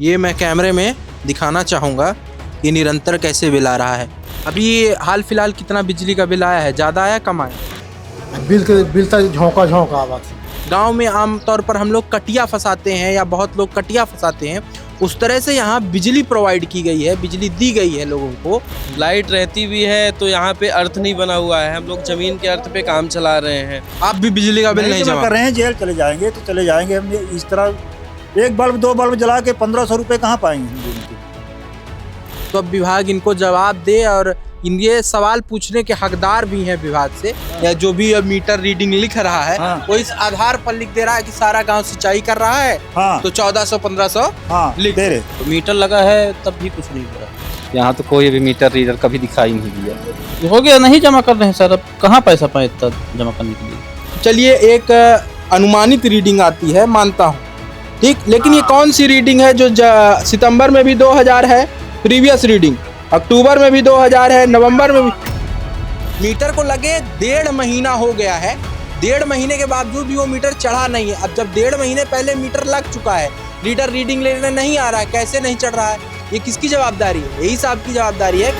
ये मैं कैमरे में दिखाना चाहूँगा कि निरंतर कैसे बिल आ रहा है। अभी हाल फिलहाल कितना बिजली का बिल आया है, ज़्यादा आया कम आया? बिल तो झोंका झोंका आवा थी। गांव में आमतौर पर हम लोग कटिया फंसाते हैं या बहुत लोग कटिया फंसाते हैं, उस तरह से यहाँ बिजली प्रोवाइड की गई है, बिजली दी गई है लोगों को। लाइट रहती भी है तो यहाँ पे अर्थ नहीं बना हुआ है, हम लोग जमीन के अर्थ पे काम चला रहे हैं। आप भी बिजली का बिल नहीं जमा कर रहे हैं, जेल चले जाएंगे तो चले जाएंगे। हम इस तरह एक बल्ब दो बल्ब जला के 1500 रुपये कहाँ पाएंगे हम दिन के? तो अब विभाग इनको जवाब दे, और ये सवाल पूछने के हकदार भी हैं विभाग से। या जो भी अब मीटर रीडिंग लिख रहा है, हाँ। वो इस आधार पर लिख दे रहा है कि सारा गांव सिंचाई कर रहा है, हाँ। तो 1400-1500 हाँ, लिख दे रहे। तो मीटर लगा है तब भी कुछ नहीं हो रहा। यहाँ तो कोई भी मीटर रीडर कभी दिखाई नहीं दिया। हो गया, नहीं जमा कर रहे हैं सर, अब कहाँ पैसा पाए इतना जमा करने के लिए। चलिए, एक अनुमानित रीडिंग आती है, मानता हूँ, ठीक, लेकिन ये कौन सी रीडिंग है जो सितंबर में भी 2000 है, प्रीवियस रीडिंग, अक्टूबर में भी 2000 है, नवंबर में भी। मीटर को लगे 1.5 महीना हो गया है, 1.5 महीने के बावजूद भी वो मीटर चढ़ा नहीं है। अब जब 1.5 महीने पहले मीटर लग चुका है, रीडर रीडिंग लेने नहीं आ रहा है, कैसे नहीं चढ़ रहा है? ये किसकी जवाबदारी है? यही साहब की जवाबदारी है।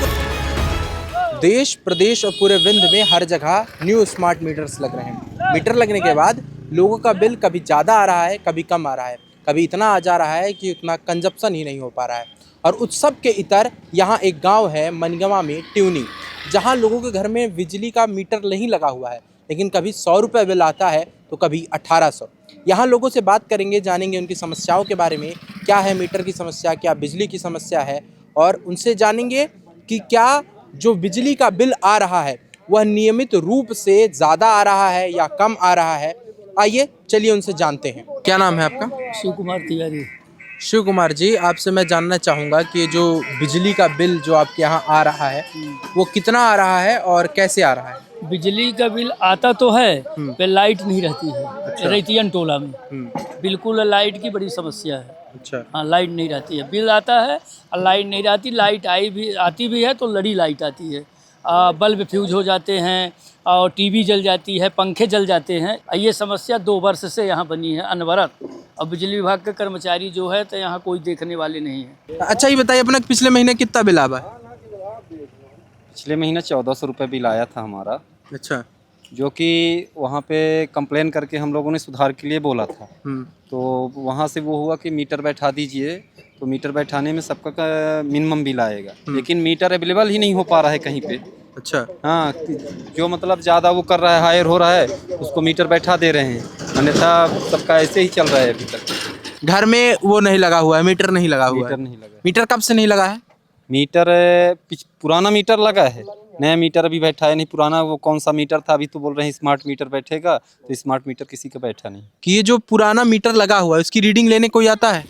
देश प्रदेश और पूरे विंध्य में हर जगह न्यू स्मार्ट मीटर्स लग रहे हैं। मीटर लगने के बाद लोगों का बिल कभी ज़्यादा आ रहा है, कभी कम आ रहा है, कभी इतना आ जा रहा है कि उतना कंजप्शन ही नहीं हो पा रहा है। और उत्सव के इतर यहाँ एक गांव है मनगवा में, ट्यूनी, जहाँ लोगों के घर में बिजली का मीटर नहीं लगा हुआ है, लेकिन कभी 100 रुपये बिल आता है तो कभी 1800। यहाँ लोगों से बात करेंगे, जानेंगे उनकी समस्याओं के बारे में, क्या है मीटर की समस्या, क्या बिजली की समस्या है, और उनसे जानेंगे कि क्या जो बिजली का बिल आ रहा है वह नियमित रूप से ज़्यादा आ रहा है या कम आ रहा है। आइए चलिए उनसे जानते हैं। क्या नाम है आपका? शिव कुमार तिवारी। शिव कुमार जी, आपसे मैं जानना चाहूँगा कि जो बिजली का बिल जो आपके यहाँ आ रहा है वो कितना आ रहा है और कैसे आ रहा है? बिजली का बिल आता तो है, पे लाइट नहीं रहती है। अच्छा। रैतियन टोला में बिल्कुल लाइट की बड़ी समस्या है। अच्छा। हाँ, लाइट नहीं रहती है, बिल आता है और लाइट नहीं रहती। लाइट आती भी है तो लड़ी लाइट आती है, बल्ब फ्यूज हो जाते हैं और टीवी जल जाती है, पंखे जल जाते हैं। ये समस्या 2 वर्ष से यहाँ बनी है अनवरत। और बिजली विभाग के कर्मचारी जो है तो यहाँ कोई देखने वाले नहीं है। अच्छा, ये बताइए अपना पिछले महीने कितना बिल आया है? पिछले महीने 1400 रुपये बिल आया था हमारा, अच्छा। जो कि वहाँ पे कंप्लेन करके हम लोगों ने सुधार के लिए बोला था। तो वहाँ से वो हुआ कि मीटर बैठा दीजिए, तो मीटर बैठाने में सबका मिनिमम बिल आएगा, लेकिन मीटर अवेलेबल ही नहीं हो पा रहा है कहीं पे। अच्छा। हाँ, जो मतलब ज़्यादा वो कर रहा है, हायर हो रहा है, उसको मीटर बैठा दे रहे हैं, अन्यथा सबका ऐसे ही चल रहा है अभी तक। घर में वो नहीं लगा हुआ है, मीटर नहीं लगा हुआ है? मीटर नहीं लगा। मीटर कब से नहीं लगा है? मीटर पुराना मीटर लगा है, नया मीटर अभी बैठा है नहीं। पुराना वो कौन सा मीटर था, अभी तो बोल रहे हैं स्मार्ट मीटर बैठेगा, तो स्मार्ट मीटर किसी का बैठा नहीं। कि ये जो पुराना मीटर लगा हुआ है उसकी रीडिंग लेने कोई आता है?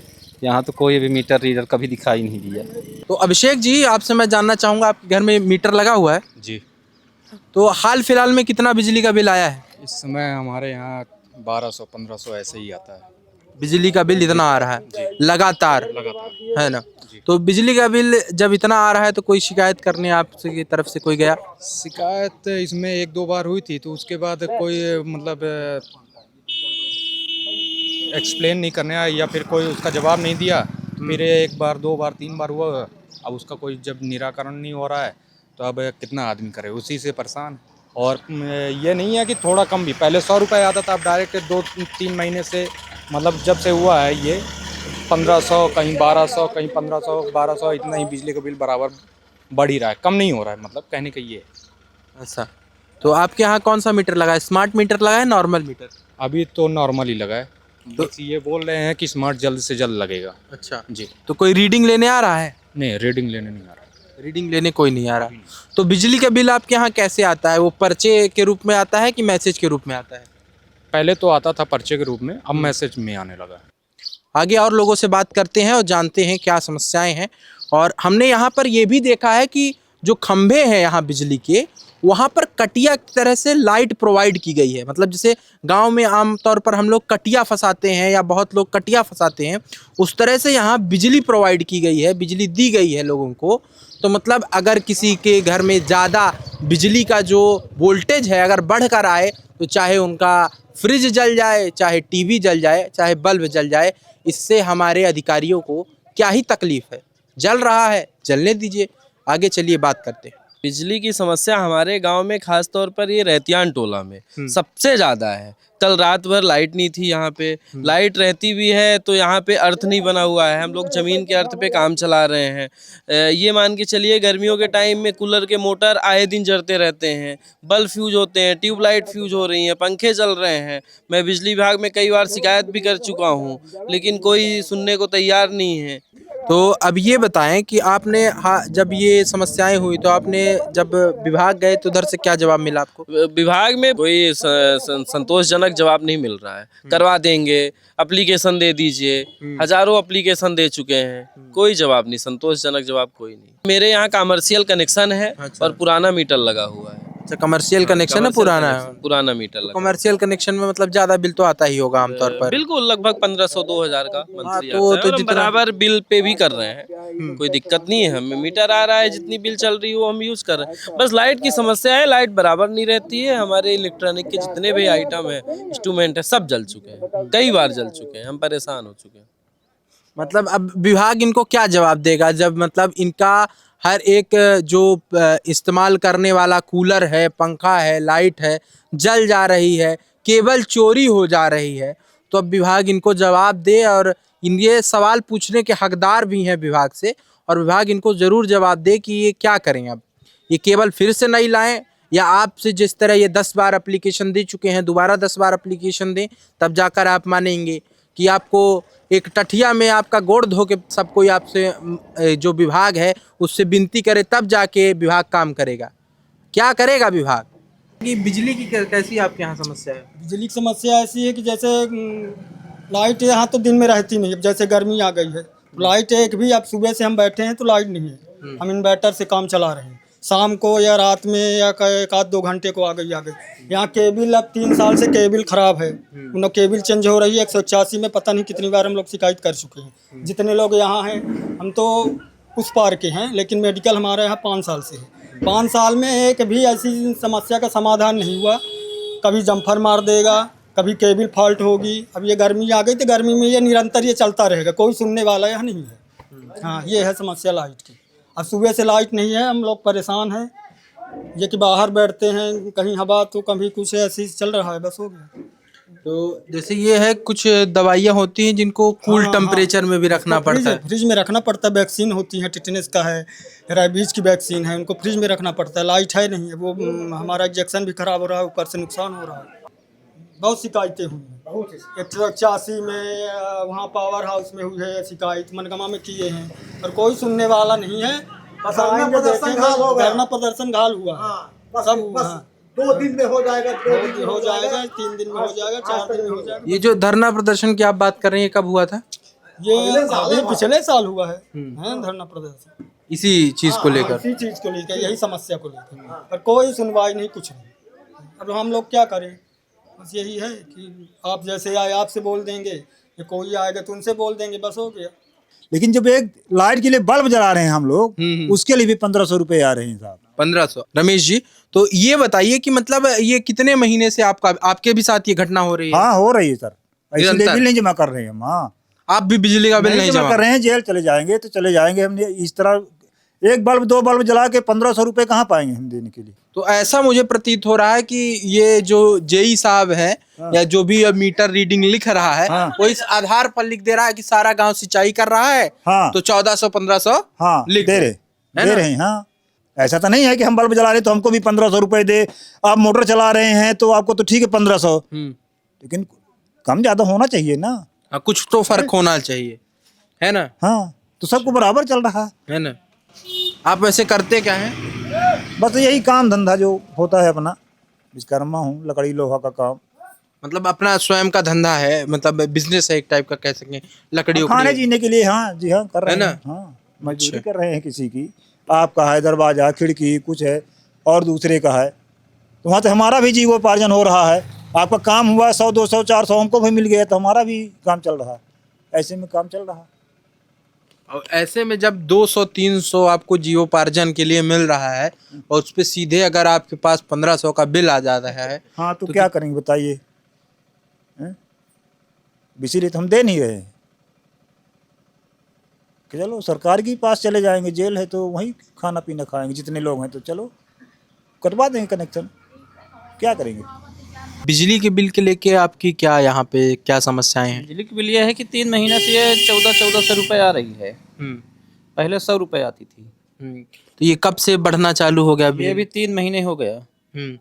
यहाँ तो कोई भी मीटर रीडर कभी दिखाई नहीं दिया। तो अभिषेक जी, आपसे मैं जानना चाहूँगा, आपके घर में मीटर लगा हुआ है? जी। तो हाल फिलहाल में कितना बिजली का बिल आया है? इस समय हमारे यहाँ 1200-1500 ऐसे ही आता है। बिजली का बिल इतना आ रहा है लगातार, है ना? जी। तो बिजली का बिल जब इतना आ रहा है तो कोई शिकायत करने आपसे की तरफ से कोई गया? शिकायत इसमें 1-2 बार हुई थी, तो उसके बाद कोई मतलब एक्सप्लेन नहीं करने आया या फिर कोई उसका जवाब नहीं दिया। फिर 1 बार 2 बार 3 बार हुआ, अब उसका कोई जब निराकरण नहीं हो रहा है तो अब कितना आदमी करे, उसी से परेशान। और ये नहीं है कि थोड़ा कम भी, पहले 100 रुपये आता था, अब डायरेक्ट 2-3 महीने से मतलब जब से हुआ है ये 1500, कहीं 1200, कहीं 1500, 1200, इतना ही बिजली का बिल बराबर बढ़ ही रहा है, कम नहीं हो रहा है, मतलब कहने का ये है। ऐसा। तो आपके यहाँ कौन सा मीटर लगा है? स्मार्ट मीटर लगा है, नॉर्मल मीटर? अभी तो नॉर्मल ही लगा है, तो ये बोल रहे हैं कि स्मार्ट जल्द से जल्द लगेगा। अच्छा जी। तो कोई रीडिंग लेने आ रहा है? नहीं, रीडिंग लेने नहीं आ रहा। रीडिंग लेने कोई नहीं आ रहा। तो बिजली का बिल आपके यहाँ कैसे आता है? वो पर्चे के रूप में आता है कि मैसेज के रूप में आता है? पहले तो आता था पर्चे के रूप में, अब मैसेज में आने लगा है। आगे और लोगों से बात करते हैं और जानते हैं क्या समस्याएं हैं। और हमने यहाँ पर ये भी देखा है कि जो खंभे हैं यहाँ बिजली के, वहाँ पर कटिया की तरह से लाइट प्रोवाइड की गई है। मतलब जैसे गांव में आमतौर पर हम लोग कटिया फंसाते हैं या बहुत लोग कटिया फंसाते हैं, उस तरह से यहाँ बिजली प्रोवाइड की गई है, बिजली दी गई है लोगों को। तो मतलब अगर किसी के घर में ज़्यादा बिजली का जो वोल्टेज है अगर बढ़ कर आए, तो चाहे उनका फ्रिज जल जाए, चाहे टीवी जल जाए, चाहे बल्ब जल जाए, इससे हमारे अधिकारियों को क्या ही तकलीफ है? जल रहा है, जलने दीजिए, आगे चलिए बात करते हैं। बिजली की समस्या हमारे गांव में खास तौर पर ये रहतियान टोला में सबसे ज़्यादा है। कल रात भर लाइट नहीं थी यहाँ पे। लाइट रहती भी है तो यहाँ पे अर्थ नहीं बना हुआ है। हम लोग ज़मीन के अर्थ पे काम चला रहे हैं। ये मान के चलिए गर्मियों के टाइम में कूलर के मोटर आए दिन जलते रहते हैं, बल्ब फ्यूज होते हैं, ट्यूबलाइट फ्यूज हो रही हैं, पंखे चल रहे हैं। मैं बिजली विभाग में कई बार शिकायत भी कर चुका हूँ, लेकिन कोई सुनने को तैयार नहीं है। तो अब ये बताएं कि आपने जब ये समस्याएं हुई तो आपने जब विभाग गए तो उधर से क्या जवाब मिला आपको? विभाग में कोई संतोषजनक जवाब नहीं मिल रहा है। करवा देंगे, एप्लीकेशन दे दीजिए, हजारों एप्लीकेशन दे चुके हैं, कोई जवाब नहीं, संतोषजनक जवाब कोई नहीं। मेरे यहाँ कमर्शियल कनेक्शन है और पुराना मीटर लगा हुआ है। अच्छा, कमर्शियल कनेक्शन है, पुराना मीटर लगा। कमर्शियल कनेक्शन में मतलब ज्यादा बिल तो आता ही होगा आमतौर पर। बिल्कुल, लगभग 1500-2000 का मंथली तो आता है। और हम जितना बराबर बिल पे भी कर रहे हैं, कोई दिक्कत नहीं है। हमें मीटर आ रहा है, जितनी बिल चल रही है वो हम यूज कर रहे हैं। बस लाइट की समस्या है, लाइट बराबर नहीं रहती है। हमारे इलेक्ट्रॉनिक के जितने भी आइटम है, इंस्ट्रूमेंट है, सब जल चुके हैं, कई बार जल चुके हैं। हम परेशान हो चुके हैं। मतलब अब विभाग इनको क्या जवाब देगा जब मतलब इनका हर एक जो इस्तेमाल करने वाला कूलर है, पंखा है, लाइट है, जल जा रही है, केबल चोरी हो जा रही है, तो अब विभाग इनको जवाब दे। और ये सवाल पूछने के हकदार भी हैं विभाग से, और विभाग इनको ज़रूर जवाब दे कि ये क्या करें। अब ये केबल फिर से नहीं लाएं, या आपसे जिस तरह ये 10 बार एप्लीकेशन दे चुके हैं दोबारा 10 बार एप्लीकेशन दें, तब जाकर आप मानेंगे कि आपको एक टठिया में आपका गोड़ धो के सब कोई आपसे जो विभाग है उससे विनती करे, तब जाके विभाग काम करेगा। क्या करेगा विभाग? कि बिजली की कैसी आपके यहाँ समस्या है? बिजली की समस्या ऐसी है कि जैसे लाइट यहाँ तो दिन में रहती नहीं। अब जैसे गर्मी आ गई है, लाइट एक भी, अब सुबह से हम बैठे हैं तो लाइट नहीं है। हम इन्वर्टर से काम चला रहे हैं, शाम को या रात में या एक आध 2 घंटे को आ गई। यहाँ केबिल अब 3 साल से केबिल ख़राब है। उन केबिल चेंज हो रही है। 181 में पता नहीं कितनी बार हम लोग शिकायत कर चुके हैं। जितने लोग यहाँ हैं, हम तो उस पार के हैं, लेकिन मेडिकल हमारे यहाँ 5 साल से है। 5 साल में एक भी ऐसी समस्या का समाधान नहीं हुआ। कभी जम्फर मार देगा, कभी केबिल फॉल्ट होगी। अब ये गर्मी आ गई तो गर्मी में ये निरंतर ये चलता रहेगा, कोई सुनने वाला यहाँ नहीं है। हाँ, ये है समस्या लाइट की। अब सुबह से लाइट नहीं है, हम लोग परेशान हैं। ये कि बाहर बैठते हैं, कहीं हवा तो कभी कुछ ऐसी चल रहा है, बस हो गया। तो जैसे ये है, कुछ दवाइयाँ होती हैं जिनको कूल टेम्परेचर में भी रखना पड़ता है। फ्रिज में रखना पड़ता है। वैक्सीन होती है, टिटनेस का है, रेबीज की वैक्सीन है, उनको फ्रिज में रखना पड़ता है। लाइट है नहीं है, वो हमारा इंजेक्शन भी खराब हो रहा है, ऊपर से नुकसान हो रहा है। बहुत शिकायतें हुई हैं। 181 में वहाँ पावर हाउस में हुई है शिकायत, मनगमा में किए हैं, और कोई सुनने वाला नहीं है। बस आएंगे, देखेंगे, धरना प्रदर्शन घाल हुआ है, सब हुआ है। 2 दिन में हो जाएगा, 2 दिन हो जाएगा, 3 दिन में हो जाएगा, 4 दिन में हो जाएगा। ये जो धरना प्रदर्शन की आप बात कर रहे हैं, कब हुआ था? ये अभी पिछले साल हुआ है धरना प्रदर्शन, इसी चीज को लेकर। इसी चीज को लेकर, यही समस्या को लेकर, पर कोई सुनवाई नहीं, कुछ नहीं। अब हम लोग क्या करें? बस यही है कि आप जैसे आए आपसे बोल देंगे, कि कोई आएगा तो उनसे बोल देंगे, बस हो गया। लेकिन जब एक लाइट के लिए बल्ब जला रहे हैं हम लोग, उसके लिए भी 1500 रुपये आ रहे हैं साहब। 1500। रमेश जी, तो ये बताइए कि मतलब ये कितने महीने से आपके भी साथ ये घटना हो रही है? हाँ, हो रही है सर। इसलिए बिल नहीं जमा कर रहे हैं हम। हाँ, आप भी बिजली का बिल नहीं जमा कर रहे हैं? जेल चले जाएंगे तो चले जाएंगे। हमने इस तरह 1 बल्ब 2 बल्ब जला के 1500 रुपये कहाँ पाएंगे हम देने के लिए? तो ऐसा मुझे प्रतीत हो रहा है कि ये जो जेई साहब है, या जो भी अब मीटर रीडिंग लिख रहा है, वो इस आधार पर लिख दे रहा है कि सारा गांव सिंचाई कर रहा है, तो 1400-1500 लिख दे रहे हैं। हाँ, ऐसा तो नहीं है कि हम बल्ब जला रहे तो हमको भी 1500 रुपये दे। आप मोटर चला रहे हैं तो आपको तो ठीक है 1500, लेकिन कम ज्यादा होना चाहिए ना। कुछ तो फर्क होना चाहिए, है ना? हाँ, तो सबको बराबर चल रहा है ना? आप वैसे करते क्या हैं? बस यही काम धंधा जो होता है अपना, विश्वकर्मा हूँ, लकड़ी लोहा का काम। मतलब अपना स्वयं का धंधा है, मतलब बिजनेस है एक टाइप का, कह सकें, लकड़ी खाने जीने के लिए। हाँ जी, हाँ कर रहे हैं। हाँ, मजदूरी कर रहे हैं किसी की। आपका है दरवाजा, खिड़की, कुछ है और दूसरे का है, तो वहाँ तो हमारा भी जीवोपार्जन हो रहा है। आपका काम हुआ 100, 200, 400 हमको भी मिल गया, तो हमारा भी काम चल रहा है। ऐसे में काम चल रहा है। और ऐसे में जब 200-300 आपको जीवोपार्जन के लिए मिल रहा है, और उस पर सीधे अगर आपके पास 1500 का बिल आ जाता है, हाँ, तो क्या करेंगे बताइए? इसीलिए तो हम दे नहीं रहे हैं। कि चलो सरकार के पास चले जाएंगे, जेल है तो वहीं खाना पीना खाएंगे, जितने लोग हैं तो चलो कटवा देंगे कनेक्शन, क्या करेंगे। बिजली के बिल के लेके आपकी क्या यहाँ पे क्या समस्याएं हैं? बिजली के बिल ये है कि 3 महीने से ये 1400 रुपये आ रही है। पहले 100 रुपये आती थी। तो ये कब से बढ़ना चालू हो गया ये बिल? भी 3 महीने हो गया। तो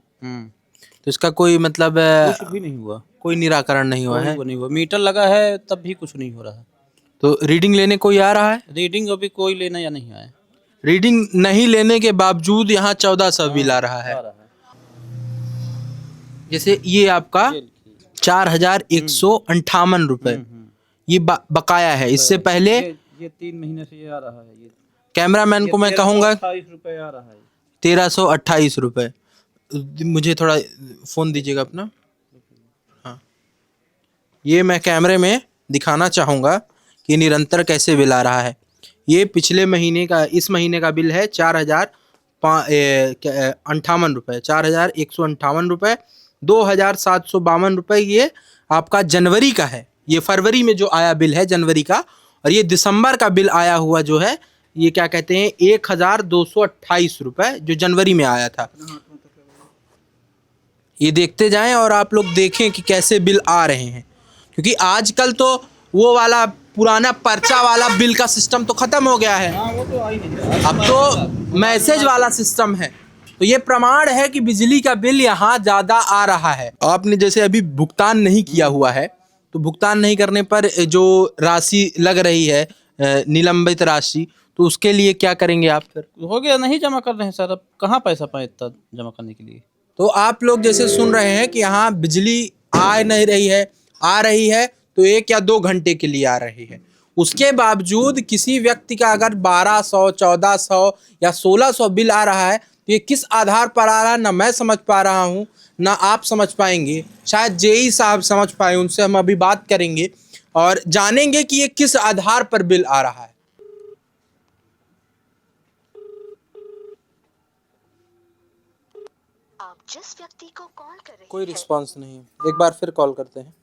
इसका कोई मतलब कुछ भी नहीं हुआ, कोई निराकरण नहीं हुआ है? वो नहीं हुआ। मीटर लगा है तब भी कुछ नहीं हो रहा है। तो रीडिंग लेने कोई आ रहा है? रीडिंग अभी कोई लेना या नहीं आया। रीडिंग नहीं लेने के बावजूद यहाँ 1400 बिल आ रहा है। जैसे ये आपका 4158 रुपए ये बकाया है। इससे पहले ये 3 महीने से ये आ रहा है। ये कैमरामैन को मैं कहूँगा 28 रुपये आ रहा है। 1328 रुपये। मुझे थोड़ा फ़ोन दीजिएगा अपना। हाँ, ये मैं कैमरे में दिखाना चाहूँगा कि निरंतर कैसे बिल आ रहा है। ये पिछले महीने का, इस महीने का बिल है 4058 रुपये, 4158 रुपये, 2752 रुपये ये आपका जनवरी का है। ये फरवरी में जो आया बिल है जनवरी का, और ये दिसंबर का बिल आया हुआ जो है ये क्या कहते हैं 1228 रुपये जो जनवरी में आया था। ये देखते जाएं और आप लोग देखें कि कैसे बिल आ रहे हैं, क्योंकि आजकल तो वो वाला पुराना पर्चा वाला बिल का सिस्टम तो ख़त्म हो गया है। अब तो मैसेज वाला सिस्टम है। तो ये प्रमाण है कि बिजली का बिल यहाँ ज़्यादा आ रहा है। आपने जैसे अभी भुगतान नहीं किया हुआ है, तो भुगतान नहीं करने पर जो राशि लग रही है निलंबित राशि, तो उसके लिए क्या करेंगे आप फिर? हो गया, नहीं जमा कर रहे हैं सर। अब कहाँ पैसा पाए इतना जमा करने के लिए। तो आप लोग जैसे सुन रहे हैं कि यहाँ बिजली आ नहीं रही है, आ रही है तो 1 या 2 घंटे के लिए आ रही है। उसके बावजूद किसी व्यक्ति का अगर 1200, 1400 या 1600 बिल आ रहा है तो ये किस आधार पर आ रहा है ना मैं समझ पा रहा हूँ, ना आप समझ पाएंगे। शायद जेई साहब समझ पाए, उनसे हम अभी बात करेंगे और जानेंगे कि ये किस आधार पर बिल आ रहा है। आप जिस व्यक्ति को कॉल कर रहे हैं कोई रिस्पांस नहीं है। एक बार फिर कॉल करते हैं।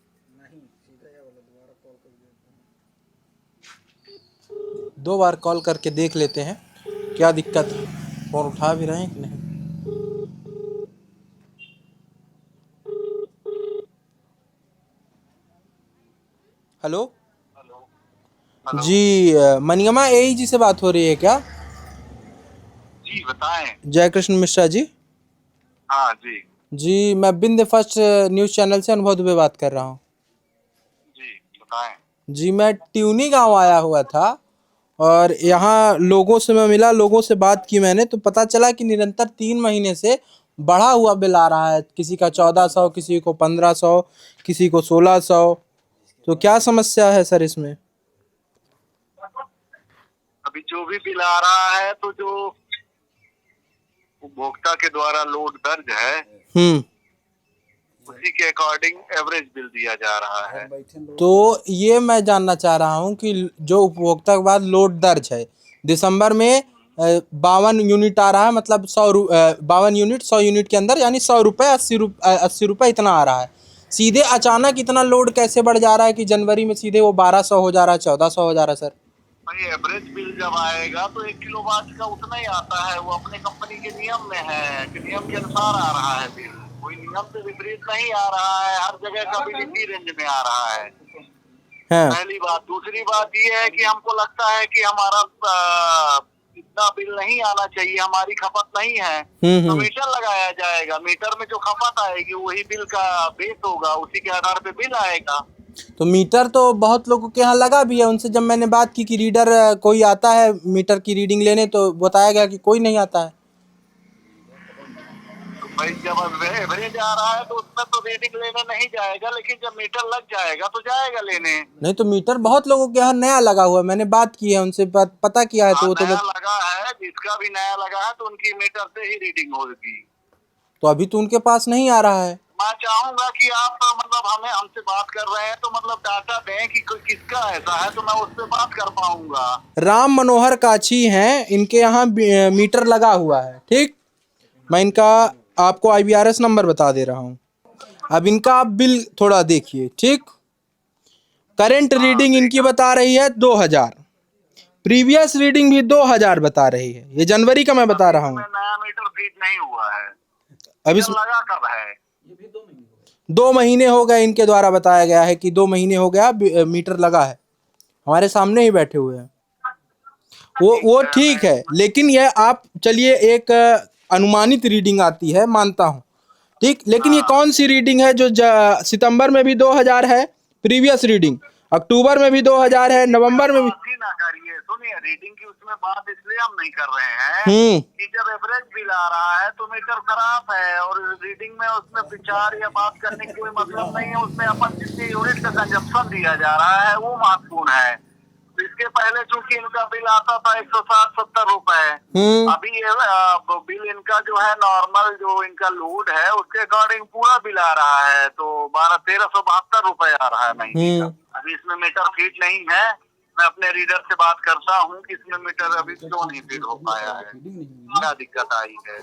2 बार कॉल करके देख लेते हैं क्या दिक्कत है, फोन उठा भी रहे हैं कि नहीं। हेलो जी, मनियमा एई जी से बात हो रही है क्या? जी बताएं। जय कृष्ण मिश्रा जी। हाँ जी। जी, मैं बिंद फर्स्ट न्यूज़ चैनल से अनुभव दुबे बात कर रहा हूँ। जी बताएं। जी, मैं ट्यूनी गांव आया हुआ था और यहाँ लोगों से मैं मिला, लोगों से बात की मैंने, तो पता चला कि निरंतर 3 महीने से बढ़ा हुआ बिल आ रहा है। किसी का 1400, किसी को 1500, किसी को 1600। तो क्या समस्या है सर इसमें? अभी जो भी बिल आ रहा है तो जो उपभोक्ता के द्वारा लोड दर्ज है उसी के अकॉर्डिंग एवरेज बिल दिया जा रहा है। तो ये मैं जानना चाह रहा हूँ कि जो उपभोक्ता के बाद लोड दर्ज है, दिसंबर में 52 यूनिट आ रहा है, मतलब 52 यूनिट 100 यूनिट के अंदर, यानी 100 रुपये 80 रुपये इतना आ रहा है। सीधे अचानक इतना लोड कैसे बढ़ जा रहा है कि जनवरी में सीधे वो 1200 हो जा रहा है, 1400 हो जा रहा है सर? भाई एवरेज बिल जब आएगा तो 1 किलोवाट का उतना ही आता है। वो अपने कंपनी के नियम में है कि नियम के अनुसार आ रहा है बिल, कोई नियम से विपरीत नहीं आ रहा है। हर जगह का बिल इसी रेंज में आ रहा है। पहली बात। दूसरी बात ये है कि हमको लगता है कि हमारा इतना बिल नहीं आना चाहिए, हमारी खपत नहीं है, तो मीटर लगाया जाएगा। मीटर में जो खपत आएगी वही बिल का बेस होगा, उसी के आधार पे बिल आएगा। तो मीटर तो बहुत लोगों के यहाँ लगा भी है। उनसे जब मैंने बात की कि रीडर कोई आता है मीटर की रीडिंग लेने, तो बताया गया कि कोई नहीं आता है। तो भाई जब एवरेज आ रहा है तो उसमें तो रीडिंग लेने नहीं जाएगा, लेकिन जब मीटर लग जाएगा तो जाएगा लेने। नहीं तो मीटर बहुत लोगों के यहाँ नया लगा हुआ है, मैंने बात की है उनसे, पता किया है। तो वो नया लगा है, जिसका भी नया लगा है तो उनकी मीटर से ही रीडिंग होगी। तो अभी तो उनके पास नहीं आ रहा है। मैं चाहूंगा कि आप मतलब हमसे बात कर रहे हैं तो मतलब डाटा दें कि किसका ऐसा है, तो मैं उससे बात कर पाऊंगा। राम मनोहर काछी हैं, इनके यहाँ मीटर लगा हुआ है। ठीक, मैं इनका आपको IBRS नंबर बता दे रहा हूँ। अब इनका आप बिल थोड़ा देखिए। ठीक, करंट रीडिंग इनकी बता रही है 2000, प्रीवियस रीडिंग भी 2000 बता रही है। ये जनवरी का मैं बता रहा हूँ। नया मीटर फीड नहीं हुआ है। अभी लगा कब है? 2 महीने हो गए, इनके द्वारा बताया गया है कि 2 महीने हो गया मीटर लगा है, हमारे सामने ही बैठे हुए हैं। वो ठीक है, लेकिन ये आप चलिए एक अनुमानित रीडिंग आती है, मानता हूँ, ठीक, लेकिन ये कौन सी रीडिंग है जो सितंबर में भी 2000 है प्रीवियस रीडिंग, अक्टूबर में भी 2000 है, नवंबर में भी। ना करिए, सुनिए, रीडिंग की उसमें बात इसलिए हम नहीं कर रहे हैं कि जब एवरेज बिल आ रहा है तो मीटर खराब है, और रीडिंग में उसमें विचार या बात करने की कोई मतलब नहीं है। उसमें अपन जितनी यूनिट का कंजप्शन दिया जा रहा है वो महत्वपूर्ण है। इसके पहले चूंकि इनका बिल आता था 160-70 रुपए, अभी ये बिल इनका जो है नॉर्मल जो इनका लोड है उसके अकॉर्डिंग पूरा बिल आ रहा है, तो 1372 रुपए आ रहा है महीने का। अभी इसमें मीटर फीड नहीं है। मैं अपने रीडर से बात करता हूँ कि इसमें मीटर अभी क्यों नहीं फीड हो पाया है, क्या दिक्कत आई है।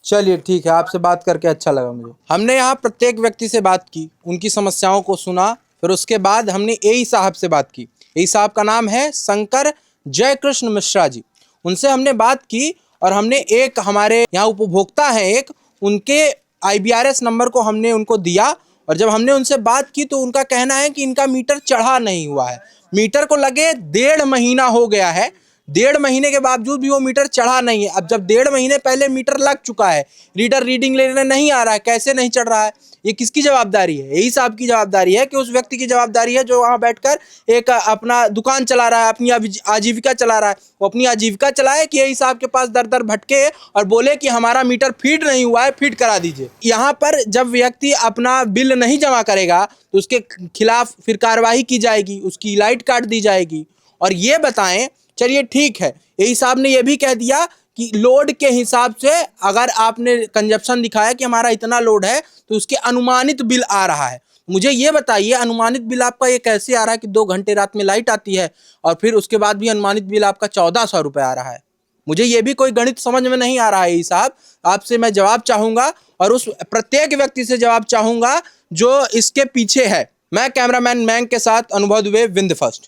चलिए ठीक है, आपसे बात करके अच्छा लगा मुझे। हमने यहाँ प्रत्येक व्यक्ति से बात की, उनकी समस्याओं को सुना, फिर उसके बाद हमने एई साहब से बात की। एई साहब का नाम है शंकर जयकृष्ण मिश्रा जी। उनसे हमने बात की और हमने एक हमारे यहाँ उपभोक्ता है एक, उनके IBRS नंबर को हमने उनको दिया, और जब हमने उनसे बात की तो उनका कहना है कि इनका मीटर चढ़ा नहीं हुआ है। मीटर को लगे 1.5 महीना हो गया है, 1.5 महीने के बावजूद भी वो मीटर चढ़ा नहीं है। अब जब 1.5 महीने पहले मीटर लग चुका है, रीडर रीडिंग लेने नहीं आ रहा है, कैसे नहीं चढ़ रहा है? ये किसकी जवाबदारी है? यही साहब की जवाबदारी है कि उस व्यक्ति की जवाबदारी है जो वहाँ बैठकर एक अपना दुकान चला रहा है, अपनी आजीविका चला रहा है। वो अपनी आजीविका चलाए कि यही साहब के पास दर दर भटके और बोले कि हमारा मीटर फीड नहीं हुआ है, फीड करा दीजिए। यहाँ पर जब व्यक्ति अपना बिल नहीं जमा करेगा तो उसके खिलाफ फिर कार्रवाई की जाएगी, उसकी लाइट काट दी जाएगी। और ये बताएं, चलिए ठीक है, यही साहब ने ये भी कह दिया कि लोड के हिसाब से अगर आपने कंजप्शन दिखाया कि हमारा इतना लोड है तो उसके अनुमानित बिल आ रहा है। मुझे ये बताइए, अनुमानित बिल आपका ये कैसे आ रहा है कि 2 घंटे रात में लाइट आती है और फिर उसके बाद भी अनुमानित बिल आपका 1400 रुपये आ रहा है? मुझे ये भी कोई गणित समझ में नहीं आ रहा है। यही साहब, आपसे मैं जवाब चाहूँगा और उस प्रत्येक व्यक्ति से जवाब चाहूँगा जो इसके पीछे है। मैं कैमरामैन मैंग के साथ अनुभव दुबे, विंध्य फर्स्ट।